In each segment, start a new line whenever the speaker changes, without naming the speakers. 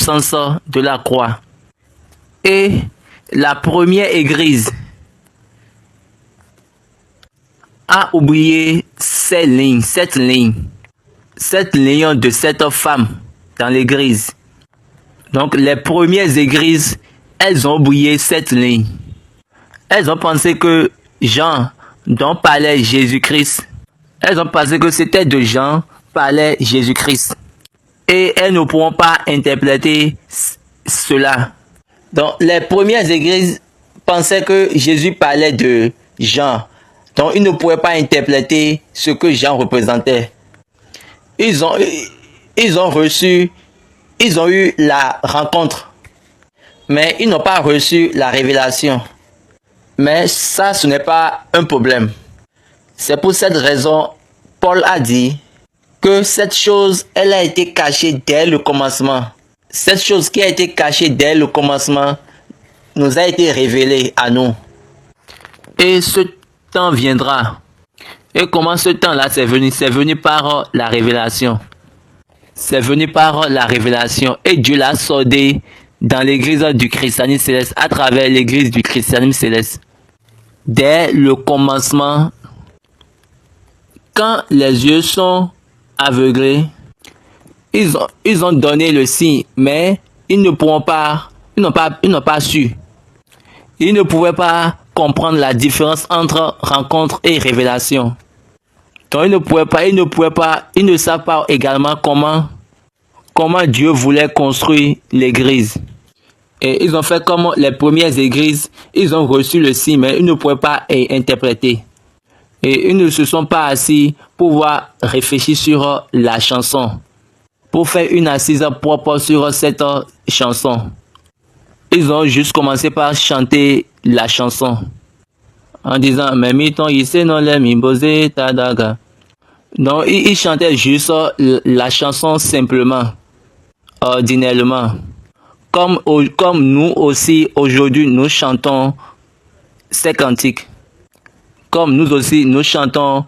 sens de la croix. Et la première église a oublié cette ligne de cette femme dans l'église. Donc les premières églises, elles ont oublié cette ligne. Elles ont pensé que Jean, dont parlait Jésus-Christ, elles ont pensé que c'était de Jean parlait Jésus-Christ. Et elles ne pourront pas interpréter cela. Donc les premières églises pensaient que Jésus parlait de Jean. Donc ils ne pouvaient pas interpréter ce que Jean représentait. Ils ont eu la rencontre, mais ils n'ont pas reçu la révélation. Mais ça, ce n'est pas un problème. C'est pour cette raison, Paul a dit que cette chose, elle a été cachée dès le commencement. Cette chose qui a été cachée dès le commencement nous a été révélée à nous. Et ce temps viendra. Et comment ce temps-là c'est venu? C'est venu par la révélation. C'est venu par la révélation. Et Dieu l'a soldé dans l'église du christianisme céleste, à travers l'église du christianisme céleste. Dès le commencement, quand les yeux sont aveuglés, ils ont donné le signe, mais ils n'ont pas su. Ils ne pouvaient pas comprendre la différence entre rencontre et révélation. Donc ils ne savent pas également comment Dieu voulait construire l'église. Et ils ont fait comme les premières églises, ils ont reçu le signe, mais ils ne pouvaient pas interpréter. Et ils ne se sont pas assis pour pouvoir réfléchir sur la chanson, pour faire une assise propre sur cette chanson. Ils ont juste commencé par chanter la chanson en disant mais miton ici non les mimbosé tadaga. Donc ils chantaient juste la chanson simplement, ordinairement. Comme nous aussi aujourd'hui nous chantons ces cantiques. Comme nous aussi nous chantons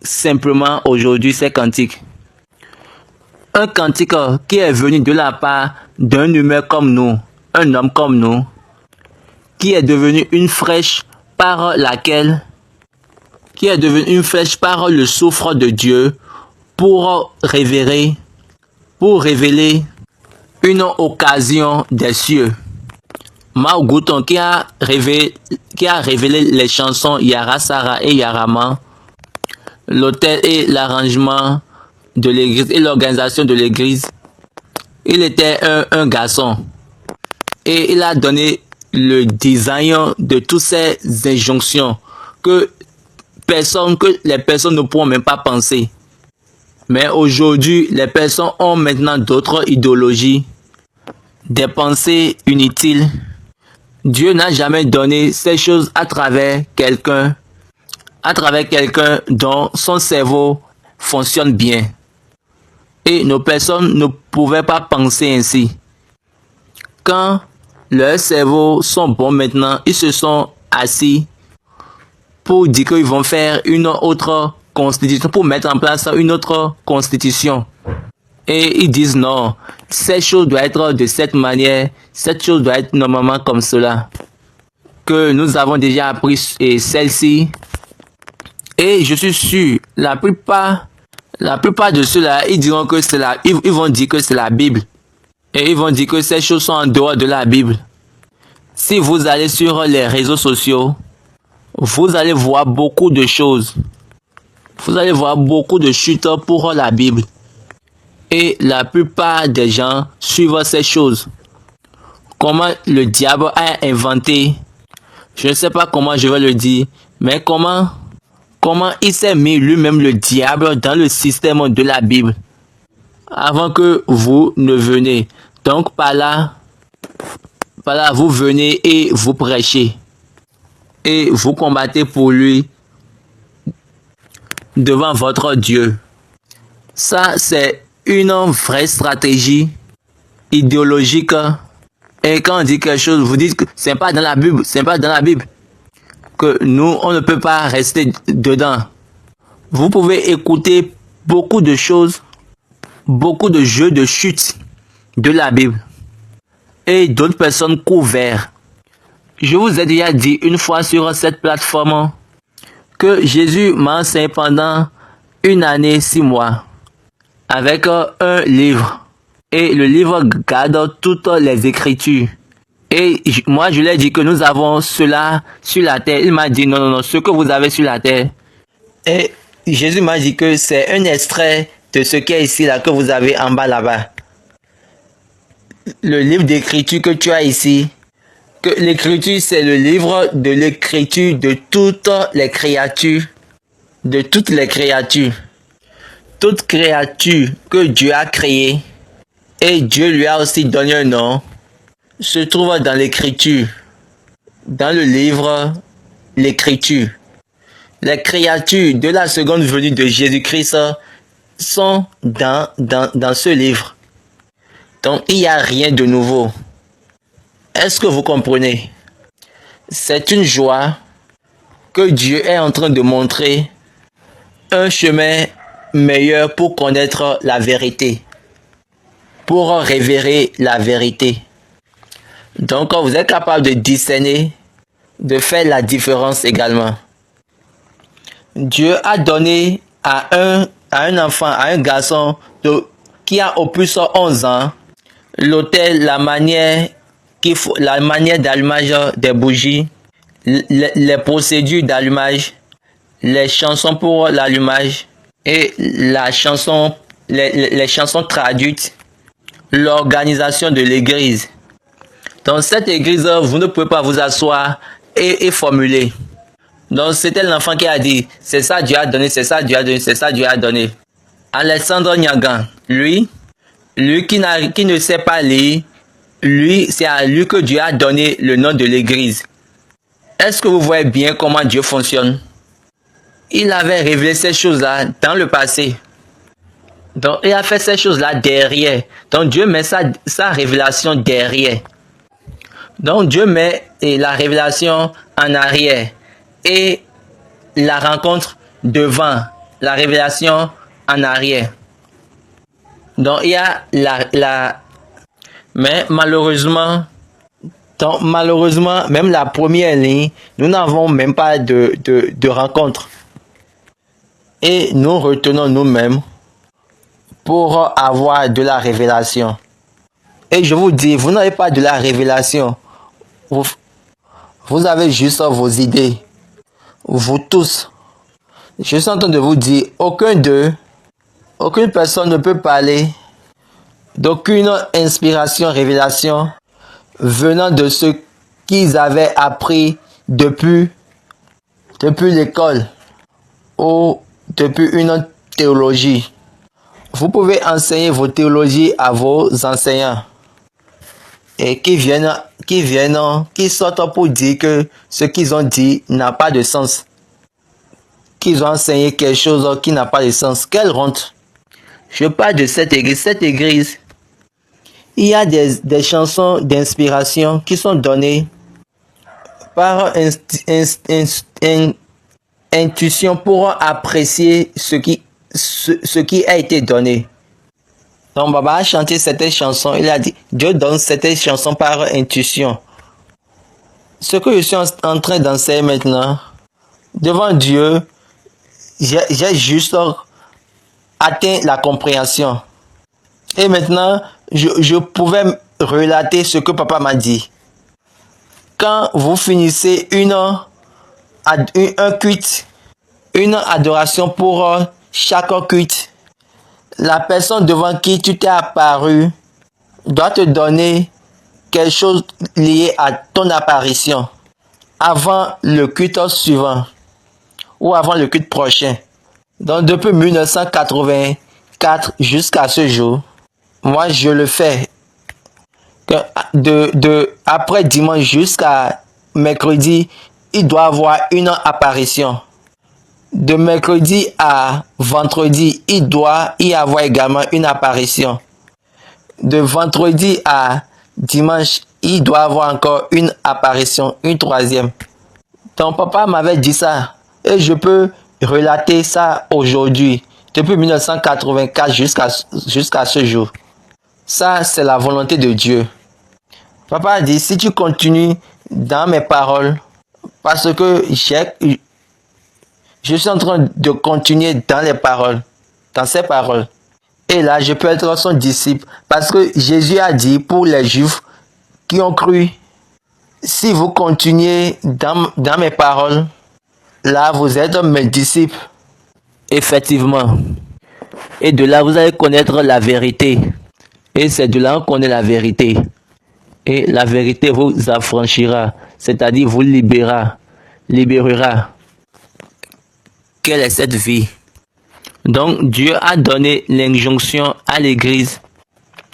simplement aujourd'hui ces cantiques. Un cantique qui est venu de la part d'un humain comme nous, un homme comme nous, qui est devenu une flèche par le souffle de Dieu pour révéler une occasion des cieux. Mao Gouton qui a révélé les chansons Yara Sara et Yarama, l'autel et l'arrangement de l'église et l'organisation de l'église. Il était un garçon et il a donné le design de toutes ces injonctions que les personnes ne pourront même pas penser. Mais aujourd'hui, les personnes ont maintenant d'autres idéologies, des pensées inutiles. Dieu n'a jamais donné ces choses à travers quelqu'un dont son cerveau fonctionne bien. Et nos personnes ne pouvaient pas penser ainsi. Quand leurs cerveaux sont bons maintenant, ils se sont assis pour dire qu'ils vont faire une autre constitution, pour mettre en place une autre constitution. Et ils disent non, cette chose doit être de cette manière, cette chose doit être normalement comme cela. Que nous avons déjà appris celle-ci. Et je suis sûr, la plupart de ceux-là, ils diront que ils vont dire que c'est la Bible. Et ils vont dire que ces choses sont en dehors de la Bible. Si vous allez sur les réseaux sociaux, vous allez voir beaucoup de choses. Vous allez voir beaucoup de chutes pour la Bible. Et la plupart des gens suivent ces choses. Comment le diable a inventé, je ne sais pas comment je vais le dire, mais comment il s'est mis lui-même le diable dans le système de la Bible. Avant que vous ne venez. Donc par là, vous venez et vous prêchez. Et vous combattez pour lui devant votre Dieu. Ça, c'est une vraie stratégie idéologique. Et quand on dit quelque chose, vous dites que c'est pas dans la Bible, c'est pas dans la Bible. Que nous, on ne peut pas rester dedans. Vous pouvez écouter beaucoup de choses, beaucoup de jeux de chute de la Bible. et d'autres personnes couvertes. Je vous ai déjà dit une fois sur cette plateforme que Jésus m'a enseigné pendant 1 année, 6 mois avec un livre. Et le livre garde toutes les Écritures. Et moi, je lui ai dit que nous avons cela sur la terre. Il m'a dit non, ce que vous avez sur la terre. Et Jésus m'a dit que c'est un extrait de ce qui est ici, là, que vous avez en bas là-bas. Le livre d'écriture que tu as ici, que l'écriture, c'est le livre de l'écriture de toutes les créatures. De toutes les créatures. Toute créature que Dieu a créée, et Dieu lui a aussi donné un nom, se trouve dans l'écriture, dans le livre l'écriture. Les créatures de la seconde venue de Jésus-Christ sont dans ce livre. Donc il n'y a rien de nouveau. Est-ce que vous comprenez? C'est une joie que Dieu est en train de montrer un chemin meilleur pour connaître la vérité, pour révéler la vérité. Donc, vous êtes capable de discerner, de faire la différence également. Dieu a donné à un enfant, à un garçon qui a au plus 11 ans, l'autel, la manière d'allumage des bougies, les procédures d'allumage, les chansons pour l'allumage et les chansons traduites, l'organisation de l'église. Dans cette église, vous ne pouvez pas vous asseoir et formuler. Donc c'était l'enfant qui a dit, c'est ça Dieu a donné, c'est ça Dieu a donné, c'est ça Dieu a donné. Alexandre Nyagan, lui qui ne sait pas lire, c'est à lui que Dieu a donné le nom de l'église. Est-ce que vous voyez bien comment Dieu fonctionne? Il avait révélé ces choses-là dans le passé. Donc il a fait ces choses-là derrière. Donc Dieu met sa révélation derrière. Donc Dieu met la révélation en arrière et la rencontre devant, la révélation en arrière. Donc il y a mais malheureusement, même la première ligne, nous n'avons même pas de rencontre. Et nous retenons nous-mêmes pour avoir de la révélation. Et je vous dis, vous n'avez pas de la révélation. Vous avez juste vos idées. Vous tous. Je suis en train de vous dire, aucune personne ne peut parler d'aucune inspiration, révélation venant de ce qu'ils avaient appris depuis l'école ou depuis une théologie. Vous pouvez enseigner vos théologies à vos enseignants et qui sortent pour dire que ce qu'ils ont dit n'a pas de sens. Qu'ils ont enseigné quelque chose qui n'a pas de sens. Quelle honte! Je parle de cette église. Cette église, il y a des chansons d'inspiration qui sont données par intuition pour apprécier ce qui a été donné. Donc Baba a chanté cette chanson, il a dit, Dieu donne cette chanson par intuition. Ce que je suis en train d'enseigner maintenant, devant Dieu, j'ai juste atteint la compréhension. Et maintenant, je pouvais relater ce que papa m'a dit. Quand vous finissez un culte, une adoration pour chaque culte, la personne devant qui tu t'es apparu doit te donner quelque chose lié à ton apparition avant le culte suivant ou avant le culte prochain. Donc depuis 1984 jusqu'à ce jour, moi je le fais après dimanche jusqu'à mercredi, il doit avoir une apparition. De mercredi à vendredi, il doit y avoir également une apparition. De vendredi à dimanche, il doit avoir encore une apparition, une troisième. Ton papa m'avait dit ça et je peux relater ça aujourd'hui, depuis 1984 jusqu'à ce jour. Ça, c'est la volonté de Dieu. Papa a dit, si tu continues dans mes paroles, parce que je suis en train de continuer dans les paroles, dans ses paroles. Et là, je peux être son disciple. Parce que Jésus a dit pour les Juifs qui ont cru, si vous continuez dans mes paroles, là, vous êtes mes disciples. Effectivement. Et de là, vous allez connaître la vérité. Et c'est de là qu'on connaît la vérité. Et la vérité vous affranchira, c'est-à-dire vous libérera. Quelle est cette vie? Donc, Dieu a donné l'injonction à l'Église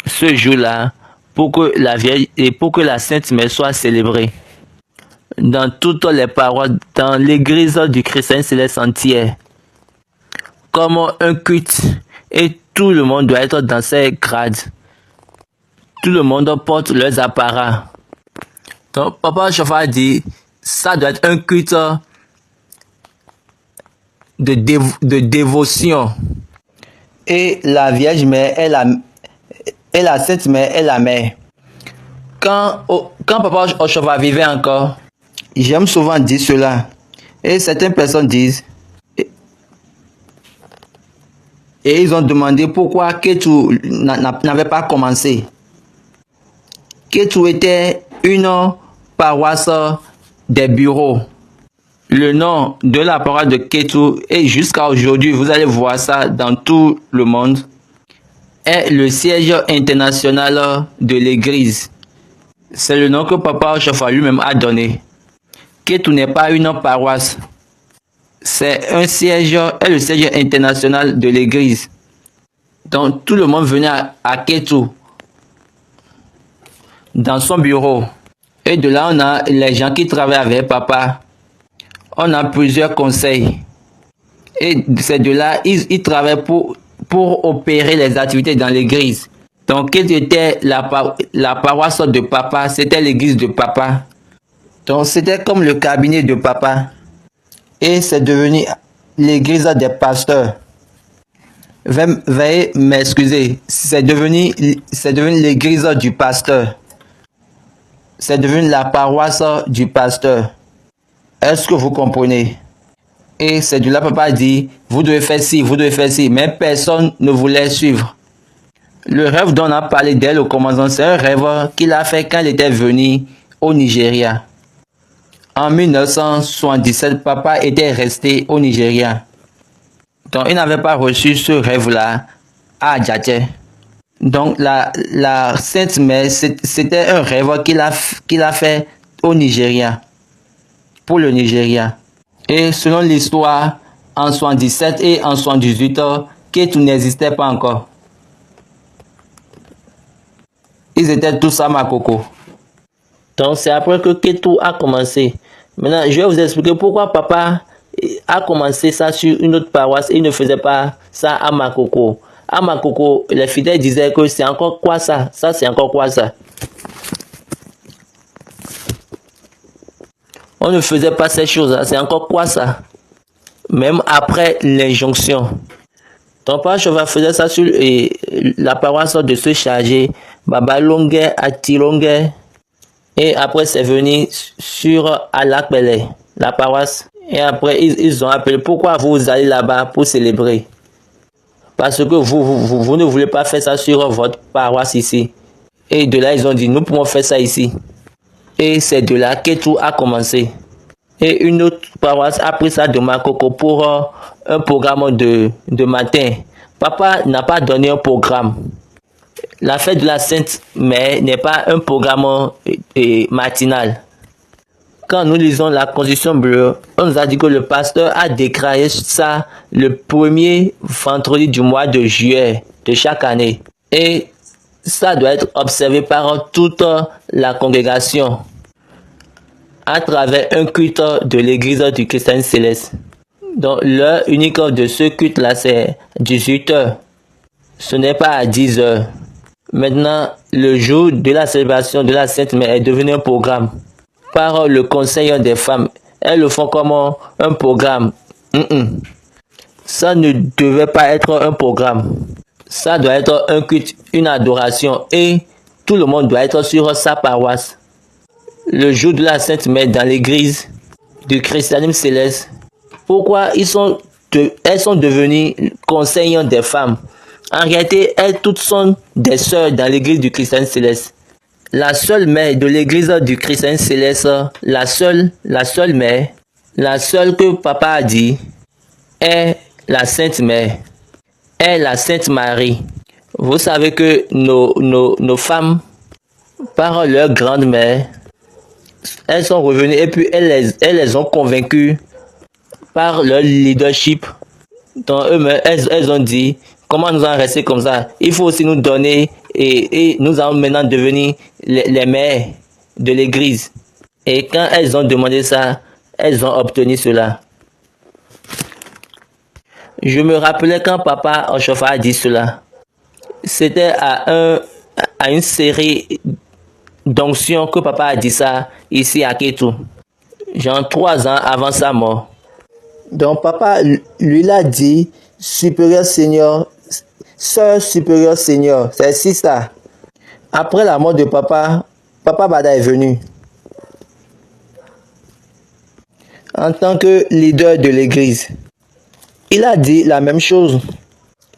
ce jour-là pour que la Vierge et pour que la Sainte Messe soit célébrée. Dans toutes les paroles, dans l'Église du Christ céleste entière, comme un culte, et tout le monde doit être dans ses grades. Tout le monde porte leurs apparats. Donc, Papa Chauffard dit, ça doit être un culte de dévotion. Et la Vierge Mère et la Sainte Mère est la mère. Quand Papa Chauffard vivait encore, j'aime souvent dire cela. Et certaines personnes disent, et ils ont demandé pourquoi Kétou n'avait pas commencé. Kétou était une paroisse des bureaux. Le nom de la paroisse de Kétou, et jusqu'à aujourd'hui, vous allez voir ça dans tout le monde, est le siège international de l'église. C'est le nom que Papa Chauffard lui-même a donné. Kétou n'est pas une paroisse. C'est un siège, est le siège international de l'église. Donc tout le monde venait à Kétou, dans son bureau. Et de là, on a les gens qui travaillent avec Papa. On a plusieurs conseils. Et c'est de là, ils travaillent pour opérer les activités dans l'église. Donc, quelle était la paroisse de Papa? C'était l'église de Papa. Donc, c'était comme le cabinet de Papa. Et c'est devenu l'église des pasteurs. Veuillez m'excuser. C'est devenu l'église du pasteur. C'est devenu la paroisse du pasteur. Est-ce que vous comprenez? Et c'est de là Papa dit, vous devez faire ci, vous devez faire ci. Mais personne ne voulait suivre. Le rêve dont on a parlé dès le commencement, c'est un rêve qu'il a fait quand il était venu au Nigeria. En 1977, Papa était resté au Nigeria. Donc, il n'avait pas reçu ce rêve-là à Adjaté. Donc, la Sainte Mère, c'était un rêve qu'il a fait au Nigeria. Pour le Nigeria. Et selon l'histoire, en 77 et en 78, Kétou n'existait pas encore. Ils étaient tous à Makoko. Donc, c'est après que Kétou a commencé. Maintenant, je vais vous expliquer pourquoi Papa a commencé ça sur une autre paroisse et il ne faisait pas ça à Makoko. À Makoko, les fidèles disaient que c'est encore quoi ça? Ça, c'est encore quoi ça? On ne faisait pas ces choses-là. C'est encore quoi ça? Même après l'injonction. Donc, Papa Chauffard faisait ça sur la paroisse de se charger. Baba Longue, Atilongue. Et après, c'est venu sur Alakbele, la paroisse. Et après, ils ont appelé. Pourquoi vous allez là-bas pour célébrer? Parce que vous ne voulez pas faire ça sur votre paroisse ici. Et de là, ils ont dit, nous pouvons faire ça ici. Et c'est de là que tout a commencé. Et une autre paroisse a pris ça de Makoko pour un programme de matin. Papa n'a pas donné un programme. La fête de la Sainte Mère n'est pas un programme matinal. Quand nous lisons la Constitution bleue, on nous a dit que le pasteur a déclaré ça le premier vendredi du mois de juillet de chaque année. Et ça doit être observé par toute la congrégation à travers un culte de l'église du Christ céleste. Donc l'heure unique de ce culte-là, c'est 18 h. Ce n'est pas à 10 h. Maintenant, le jour de la célébration de la Sainte Mère est devenu un programme par le Conseil des femmes. Elles le font comme un programme. Ça ne devait pas être un programme. Ça doit être un culte, une adoration. Et tout le monde doit être sur sa paroisse. Le jour de la Sainte Mère dans l'église du christianisme céleste, pourquoi elles sont devenues conseillères des femmes? En réalité, elles toutes sont des sœurs dans l'église du christianisme céleste. La seule mère de l'église du christianisme céleste, la seule mère, la seule que papa a dit, est la Sainte Mère, est la Sainte Marie. Vous savez que nos femmes, par leur grande-mère, elles sont revenues et puis elles les ont convaincues par leur leadership. Donc elles ont dit, comment nous en rester comme ça? Il faut aussi nous donner et nous allons maintenant devenir les mères de l'église. Et quand elles ont demandé ça, elles ont obtenu cela. Je me rappelais quand papa Oshofa a dit cela. C'était à une série d'onctions que papa a dit ça ici à Kétou. Genre 3 ans avant sa mort. Donc papa lui l'a dit, supérieur Seigneur, sœur supérieure Seigneur, c'est si ça. Après la mort de papa, papa Bada est venu. En tant que leader de l'église, il a dit la même chose.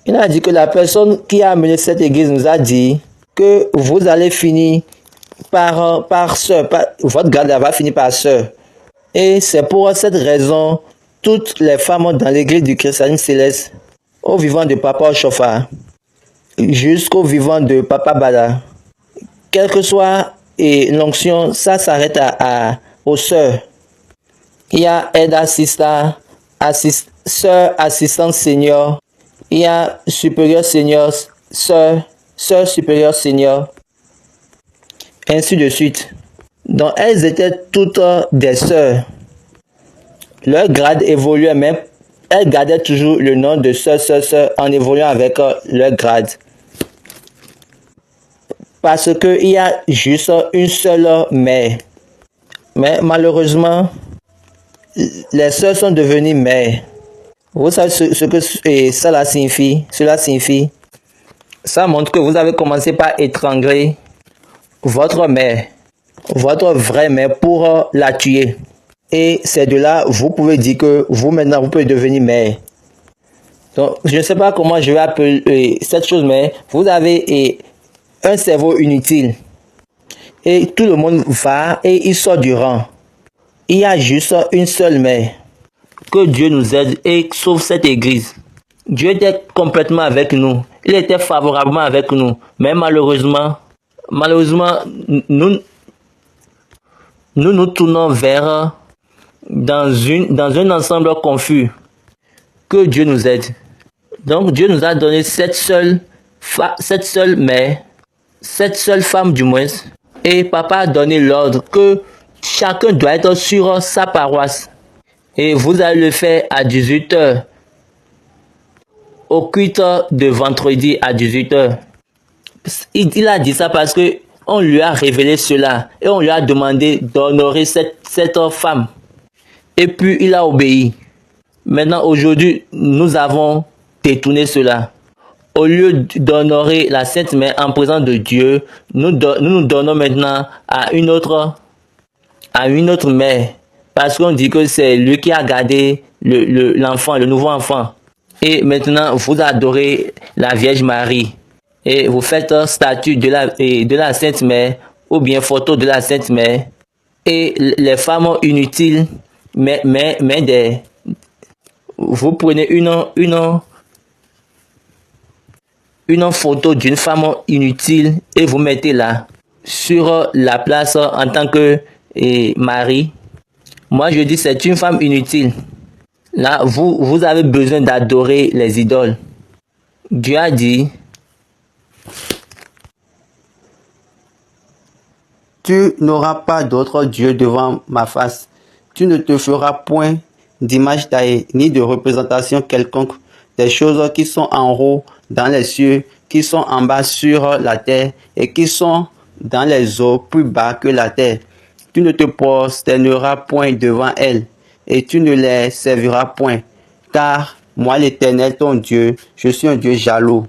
Il a dit que la personne qui a amené cette église nous a dit que vous allez finir par sœur, votre garde va finir par sœur. Et c'est pour cette raison, toutes les femmes dans l'église du christianisme céleste, au vivant de papa Oshofa, jusqu'au vivant de papa Bada, quelle que soit l'onction, ça s'arrête aux sœurs. Il y a aide assistant, sœur assistante senior, il y a supérieur senior, sœur supérieure senior, ainsi de suite. Donc elles étaient toutes des sœurs. Leur grade évoluait, mais elles gardaient toujours le nom de sœur en évoluant avec leur grade. Parce qu'il y a juste une seule mère. Mais malheureusement, les sœurs sont devenues mères. Vous savez ce que cela signifie? Cela signifie, ça montre que vous avez commencé par étrangler votre mère, votre vraie mère, pour la tuer. Et c'est de là, vous pouvez dire que vous maintenant, vous pouvez devenir mère. Donc, je ne sais pas comment je vais appeler cette chose, mais vous avez un cerveau inutile. Et tout le monde va et il sort du rang. Il y a juste une seule mère. Que Dieu nous aide et sauve cette église. Dieu était complètement avec nous. Il était favorablement avec nous. Mais malheureusement, nous nous tournons vers dans un ensemble confus. Que Dieu nous aide. Donc Dieu nous a donné cette seule mère, cette seule femme du moins. Et papa a donné l'ordre que chacun doit être sur sa paroisse. Et vous allez le faire à 18h. Au culte de vendredi à 18h. Il a dit ça parce que on lui a révélé cela. Et on lui a demandé d'honorer cette femme. Et puis il a obéi. Maintenant aujourd'hui, nous avons détourné cela. Au lieu d'honorer la Sainte Mère en présence de Dieu, nous donnons maintenant à une autre mère. Parce qu'on dit que c'est lui qui a gardé l'enfant, le nouveau enfant. Et maintenant, vous adorez la Vierge Marie. Et vous faites statue de la Sainte Mère, ou bien photo de la Sainte Mère. Et les femmes inutiles, vous prenez une photo d'une femme inutile et vous mettez là, sur la place en tant que Marie. Moi, je dis c'est une femme inutile. Là, vous avez besoin d'adorer les idoles. Dieu a dit, tu n'auras pas d'autre Dieu devant ma face. Tu ne te feras point d'image taillée, ni de représentation quelconque des choses qui sont en haut dans les cieux, qui sont en bas sur la terre et qui sont dans les eaux plus bas que la terre. Tu ne te prosterneras point devant elles, et tu ne les serviras point, car moi l'Éternel ton Dieu, je suis un Dieu jaloux,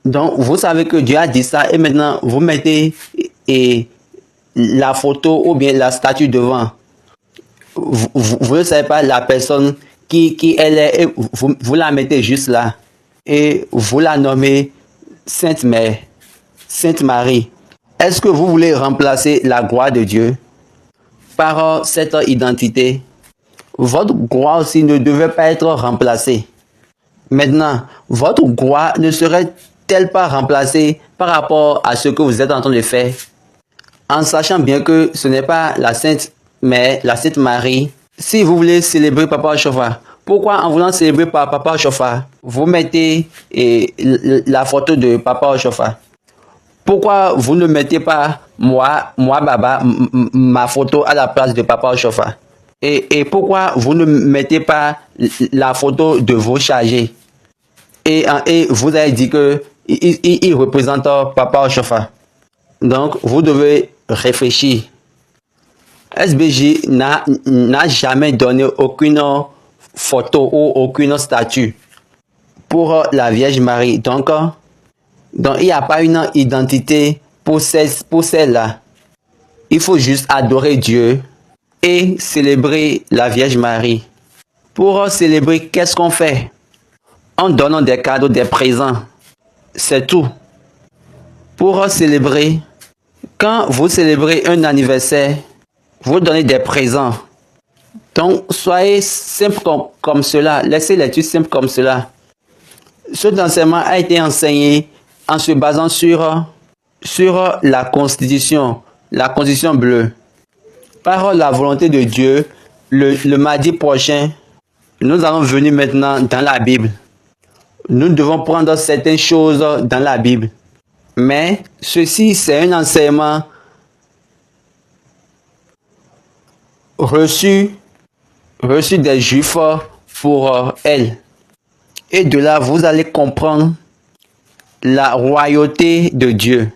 Donc, vous savez que Dieu a dit ça et maintenant, vous mettez la photo ou bien la statue devant. Vous ne savez pas la personne qui elle est et vous la mettez juste là et vous la nommez Sainte Mère, Sainte Marie. Est-ce que vous voulez remplacer la gloire de Dieu par cette identité? Votre gloire aussi ne devait pas être remplacée. Maintenant, votre gloire ne serait-elle pas remplacée par rapport à ce que vous êtes en train de faire? En sachant bien que ce n'est pas la Sainte Mère, la Sainte Marie. Si vous voulez célébrer Papa Ochofa, pourquoi en voulant célébrer Papa Ochofa, vous mettez la photo de Papa Ochofa? Pourquoi vous ne mettez pas moi Baba, ma photo à la place de Papa Ochofa? Et pourquoi vous ne mettez pas la photo de vos chargés? Et vous avez dit que il représente Papa Ochofa. Donc, vous devez réfléchir. SBJ n'a jamais donné aucune photo ou aucune statue pour la Vierge Marie. Donc il n'y a pas une identité pour celle-là. Il faut juste adorer Dieu et célébrer la Vierge Marie. Pour célébrer, qu'est-ce qu'on fait? On donne des cadeaux, des présents. C'est tout. Pour célébrer, quand vous célébrez un anniversaire, vous donnez des présents. Donc, soyez simple comme cela. Laissez l'étude simple comme cela. Cet enseignement a été enseigné en se basant sur la Constitution bleue. Par la volonté de Dieu, le mardi prochain, nous allons venir maintenant dans la Bible. Nous devons prendre certaines choses dans la Bible. Mais ceci, c'est un enseignement reçu des Juifs pour elle. Et de là, vous allez comprendre la royauté de Dieu.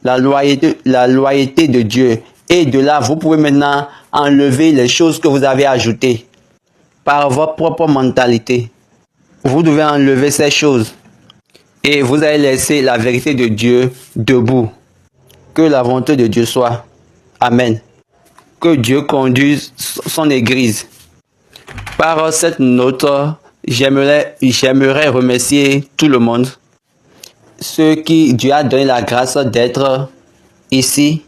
La loyauté de Dieu. Et de là, vous pouvez maintenant enlever les choses que vous avez ajoutées par votre propre mentalité. Vous devez enlever ces choses. Et vous allez laisser la vérité de Dieu debout. Que la volonté de Dieu soit. Amen. Que Dieu conduise son Église. Par cette note, j'aimerais remercier tout le monde. Ceux qui Dieu a donné la grâce d'être ici.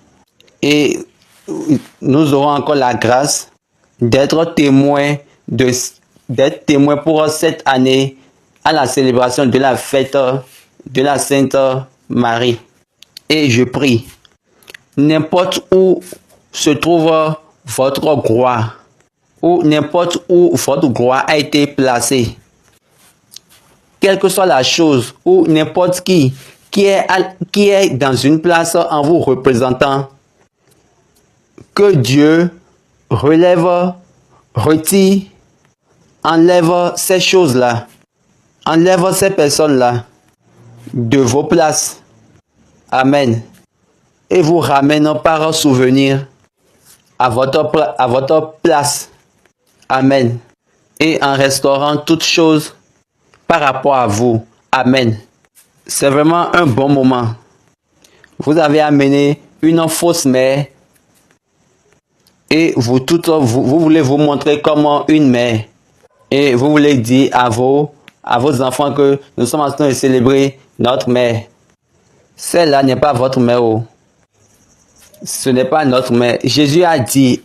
Et nous aurons encore la grâce d'être témoins pour cette année à la célébration de la fête de la Sainte Marie. Et je prie, n'importe où se trouve votre gloire, ou n'importe où votre gloire a été placée, quelle que soit la chose, ou n'importe qui est dans une place en vous représentant, que Dieu relève, retire, enlève ces choses-là, enlève ces personnes-là de vos places. Amen. Et vous ramène par souvenir à votre place. Amen. Et en restaurant toutes choses par rapport à vous. Amen. C'est vraiment un bon moment. Vous avez amené une fausse mère et vous voulez vous montrer comme une mère. Et vous voulez dire à vos enfants que nous sommes en train de célébrer notre mère. Celle-là n'est pas votre mère. Ce n'est pas notre mère. Jésus a dit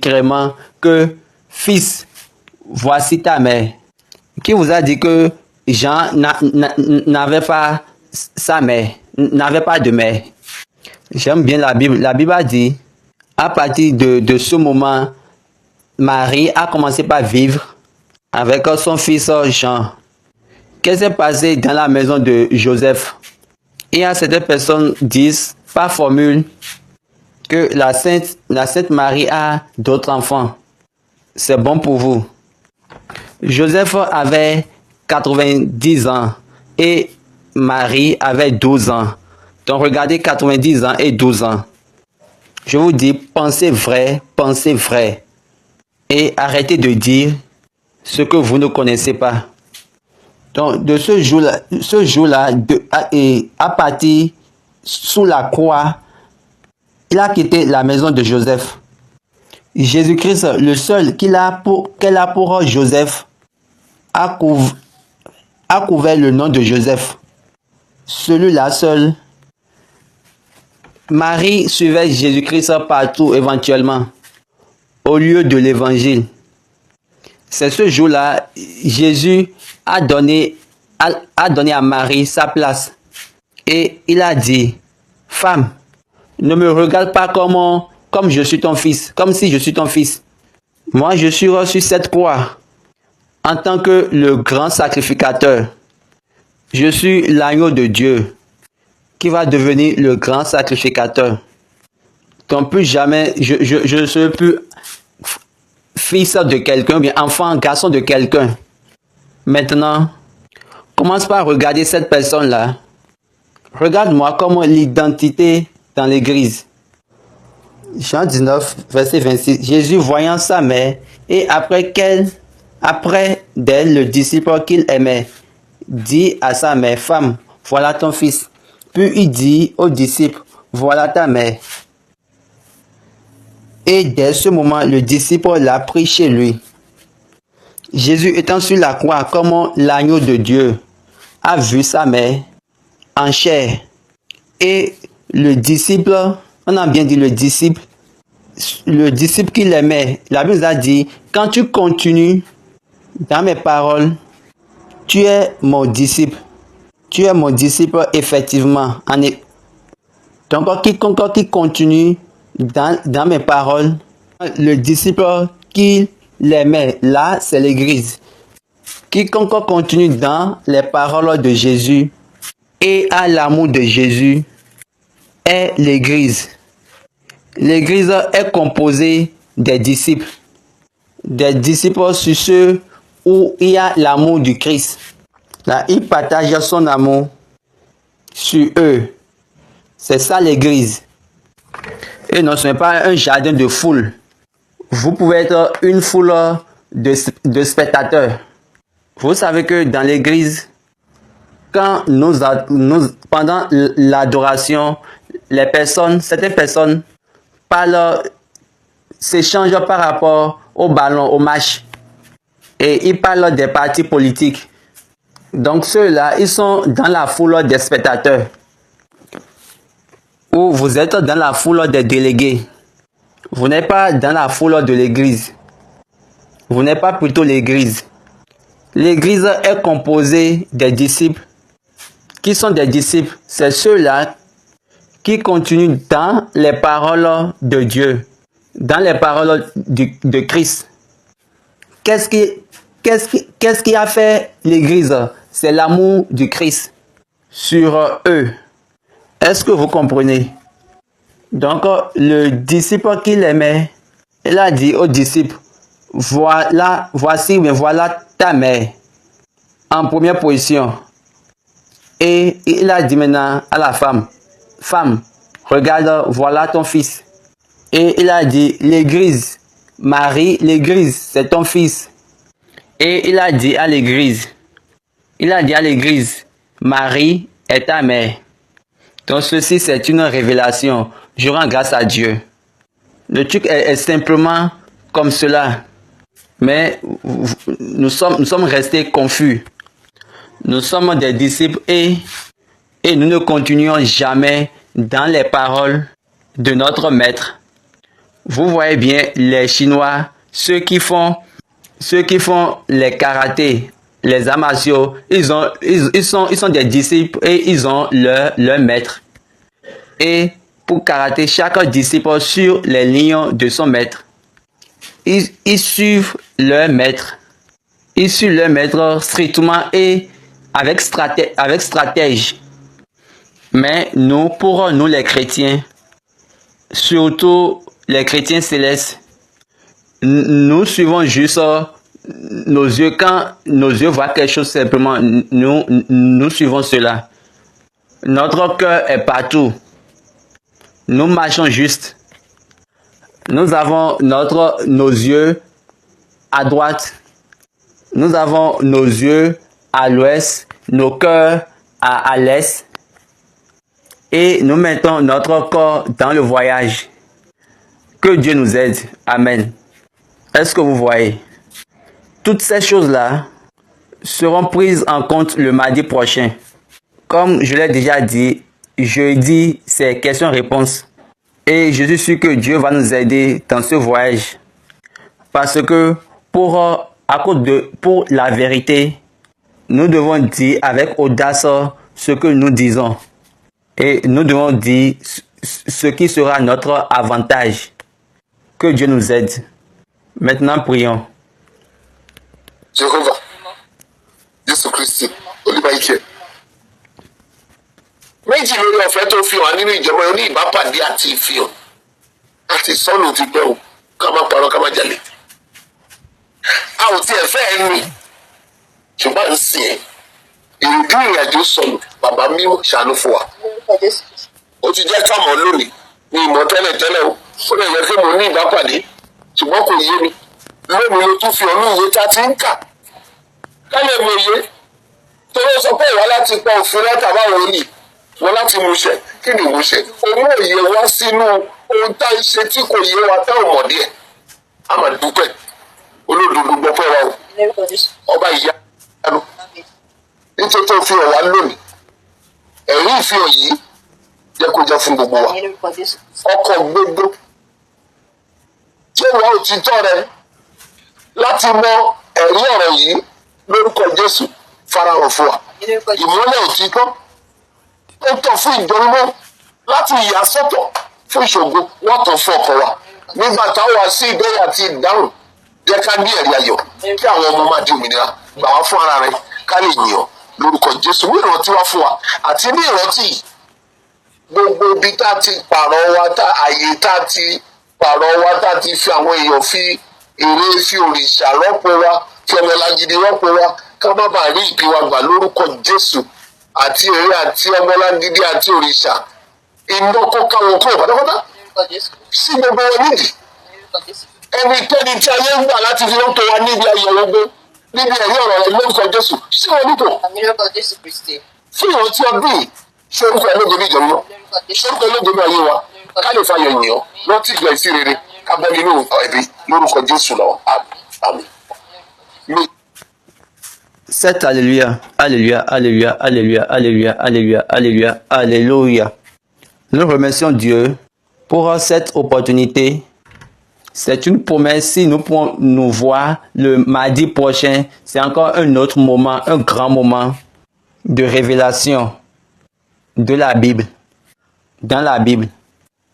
clairement que fils, voici ta mère. Qui vous a dit que Jean n'avait pas sa mère, n'avait pas de mère? J'aime bien la Bible. La Bible a dit, à partir de ce moment, Marie a commencé par vivre avec son fils Jean. Qu'est-ce qui s'est passé dans la maison de Joseph? Il y a certaines personnes qui disent, par formule, que la Sainte Marie a d'autres enfants. C'est bon pour vous. Joseph avait 90 ans et Marie avait 12 ans. Donc regardez 90 ans et 12 ans. Je vous dis, pensez vrai et arrêtez de dire ce que vous ne connaissez pas. Donc, de ce jour-là, à partir sous la croix, il a quitté la maison de Joseph. Jésus-Christ, le seul qu'elle a pour Joseph, a couvert le nom de Joseph. Celui-là seul. Marie suivait Jésus-Christ partout éventuellement, au lieu de l'évangile. C'est ce jour-là, Jésus a donné à Marie sa place. Et il a dit, femme, ne me regarde pas comme je suis ton fils, comme si je suis ton fils. Moi, je suis reçu cette croix en tant que le grand sacrificateur. Je suis l'agneau de Dieu qui va devenir le grand sacrificateur. Donc plus jamais, je ne serai plus fils de quelqu'un, bien enfant, garçon de quelqu'un. Maintenant, commence par regarder cette personne-là. Regarde-moi comme l'identité dans l'église. Jean 19, verset 26. Jésus, voyant sa mère, et après d'elle, le disciple qu'il aimait, dit à sa mère, femme, voilà ton fils. Puis il dit au disciple, voilà ta mère. Et dès ce moment, le disciple l'a pris chez lui. Jésus étant sur la croix comme l'agneau de Dieu, a vu sa mère en chair. Et le disciple, on a bien dit le disciple qu'il aimait, la Bible a dit, quand tu continues dans mes paroles, tu es mon disciple. Tu es mon disciple effectivement. Donc quiconque qui continue dans mes paroles, le disciple qui l'aimait, là c'est l'église. Quiconque continue dans les paroles de Jésus et à l'amour de Jésus est l'église. L'église est composée des disciples. Des disciples sur ceux où il y a l'amour du Christ. Là, il partage son amour sur eux. C'est ça l'église. Et non, ce n'est pas un jardin de foule. Vous pouvez être une foule de spectateurs. Vous savez que dans l'église, quand pendant l'adoration, certaines personnes s'échangent par rapport au ballon, au match. Et ils parlent des partis politiques. Donc ceux-là, ils sont dans la foule des spectateurs. Ou vous êtes dans la foule des délégués. Vous n'êtes pas dans la foule de l'église. Vous n'êtes pas plutôt l'église. L'église est composée des disciples. Qui sont des disciples? C'est ceux-là qui continuent dans les paroles de Dieu, dans les paroles de Christ. Qu'est-ce qui a fait l'église? C'est l'amour du Christ sur eux. Est-ce que vous comprenez? Donc, le disciple qu'il aimait, il a dit aux disciples, voilà ta mère, en première position. Et il a dit maintenant à la femme, femme, regarde, voilà ton fils. Et il a dit, l'église, Marie, l'église, c'est ton fils. Et il a dit à l'église, Marie est ta mère. Donc ceci, c'est une révélation. Je rends grâce à Dieu. Le truc est simplement comme cela. Mais nous sommes restés confus. Nous sommes des disciples et nous ne continuons jamais dans les paroles de notre maître. Vous voyez bien les Chinois, ceux qui font les karatés, les arts martiaux, ils sont des disciples et ils ont leur maître. Et pour karaté, chaque disciple suit les lignes de son maître. Ils suivent leur maître. Ils suivent leur maître strictement et avec stratège. Mais pour nous les chrétiens, surtout les chrétiens célestes, nous suivons juste nos yeux. Quand nos yeux voient quelque chose simplement, nous suivons cela. Notre cœur est partout. Nous marchons juste. Nous avons nos yeux à droite. Nous avons nos yeux à l'ouest, nos cœurs à l'est. Et nous mettons notre corps dans le voyage. Que Dieu nous aide. Amen. Est-ce que vous voyez? Toutes ces choses-là seront prises en compte le mardi prochain. Comme je l'ai déjà dit, jeudi, c'est questions-réponses. Et je suis sûr que Dieu va nous aider dans ce voyage. Parce que pour la vérité, nous devons dire avec audace ce que nous disons. Et nous devons dire ce qui sera notre avantage. Que Dieu nous aide. Maintenant, prions.
Jehovah, Jésù Kristi, Olúbáyíkẹ́. Méjì lórí ọ̀fẹ́ tó fi hàn nínú ìjọba oní ìbápàdé àti ìfihàn. Àti sọ́nù ti pẹ́ o, ká má parọ́ ká má jalè. A ò tiẹ̀ fẹ́ ẹ ní, ṣùgbọ́n ń sìn ẹ́. Ìrìndí ìrìnàjò sọnù, bàbá mímú ṣàánú fún wa. Ó ti jẹ́ ká mọ̀ lónìí, ní ìmọ̀ tẹ́lẹ̀ o. Ó lè yẹ kí mo ní ìbápàdé, ṣùgbọ́n kò yé mi. Lónìí ló tún fi ọ̀nà ìwé tá a ti ń kà. Ká lè mọ iye. Torí ó sọ pé ìwà láti pa òfin látàbáwò ní wọn láti múṣẹ. Kí ni ìmúṣẹ? Òun ò yẹ wá sínú ohun tá a ṣe tí kò yé wa tá ò mọ̀ díẹ̀. A máa dúpẹ́. Olódodo gbọ́pẹ́ wa o. Ọba ìyanu. Nítorí tó fi hàn wá lónìí. Ẹ̀rí ìfihàn yìí jẹ́ kó jẹ́ fún gbogbo wa. Ọkọ̀ gbogbo. Ṣé ìwà òtítọ́ rẹ láti mọ ẹ̀rí ọ̀rọ̀ yìí lórúkọ Jésù farahàn fún wa. Ìmọ́lẹ̀ òtítọ́ ó tọ́ fún ìdánwò láti yà sọ́tọ̀ fún ìṣògo wọ́n tọ́ fún ọkọ̀ wa. Nígbà táwọn wá sí ìbéèrè àti ìdáhùn jẹ́ ká ní ẹ̀rí ayọ̀ kí àwọn ọmọ máa di òmìnira gbà wá fún ara rẹ ká lè yìn ọ́ lórúkọ Jésù. Ní ìrántí wá fún wa àti ní ìrántí gbogbo ibi tá a ti pààrọ̀ wa àyè tá a ti pààrọ̀ wa tá a ti fi àwọn èèyàn fi èrè fi òrìṣà rọ́pò wa fi ọmọlangidi rọ́pò wa ká má bàa rí ìpín wa gbà lórúkọ Jésù àti èrè àti ọmọlangidi àti òrìṣà iná kó káwọn kúrò pátápátá sí gbogbo wọn nídìí. Ẹnikẹ́ni tí ayé ń gbà láti fi rọ́pò wa níbi ayọ̀ gbogbo níbi ẹ̀rí ọ̀rọ̀ rẹ̀ lórúkọ Jésù sí wọn nípò. Fún ìrántí ọdún yìí ṣé orúkọ ẹlógo ní ìjọba ṣé orúkọ ẹlógo ní ayé wa ká lè fa yẹ̀yìn ọ́ rántí ìgbà ìsí rere ká bọ́ nínú ẹbí lórúkọ Jésù lọ. Àmín.
C'est Alléluia, Alléluia, Alléluia, Alléluia, Alléluia, Alléluia, Alléluia, Alléluia. Nous remercions Dieu pour cette opportunité. C'est une promesse. Si nous pouvons nous voir le mardi prochain, c'est encore un autre moment, un grand moment de révélation de la Bible. Dans la Bible.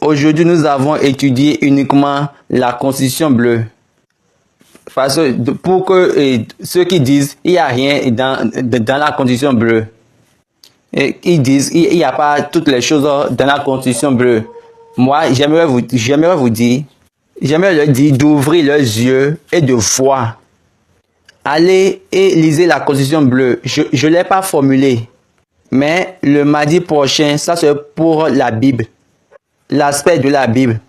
Aujourd'hui, nous avons étudié uniquement la Constitution bleue. Parce que pour que ceux qui disent il n'y a rien dans la Constitution bleue, et ils disent il n'y a pas toutes les choses dans la Constitution bleue. Moi, j'aimerais leur dire d'ouvrir leurs yeux et de voir. Allez et lisez la Constitution bleue. Je ne l'ai pas formulée. Mais le mardi prochain, ça c'est pour la Bible. L'aspect de la Bible.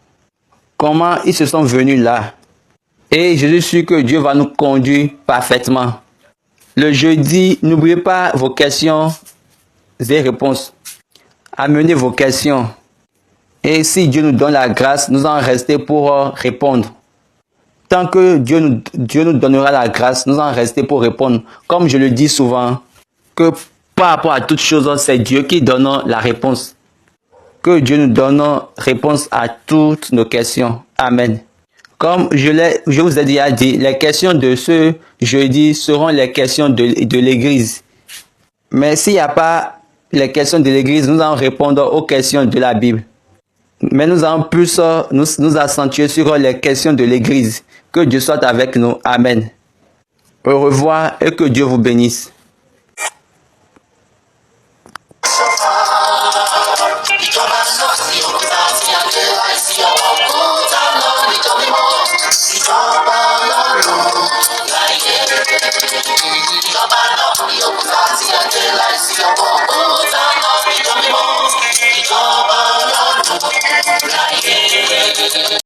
Comment ils se sont venus là. Et je suis sûr que Dieu va nous conduire parfaitement. Le jeudi, n'oubliez pas vos questions et réponses. Amenez vos questions. Et si Dieu nous donne la grâce, nous en rester pour répondre. Tant que Dieu nous donnera la grâce, nous en rester pour répondre. Comme je le dis souvent, que par rapport à toutes choses, c'est Dieu qui donne la réponse. Que Dieu nous donne réponse à toutes nos questions. Amen. Comme je vous ai déjà dit, les questions de ce jeudi seront les questions de l'Église. Mais s'il n'y a pas les questions de l'Église, nous allons répondre aux questions de la Bible. Mais nous allons plus nous accentuer sur les questions de l'Église. Que Dieu soit avec nous. Amen. Au revoir et que Dieu vous bénisse.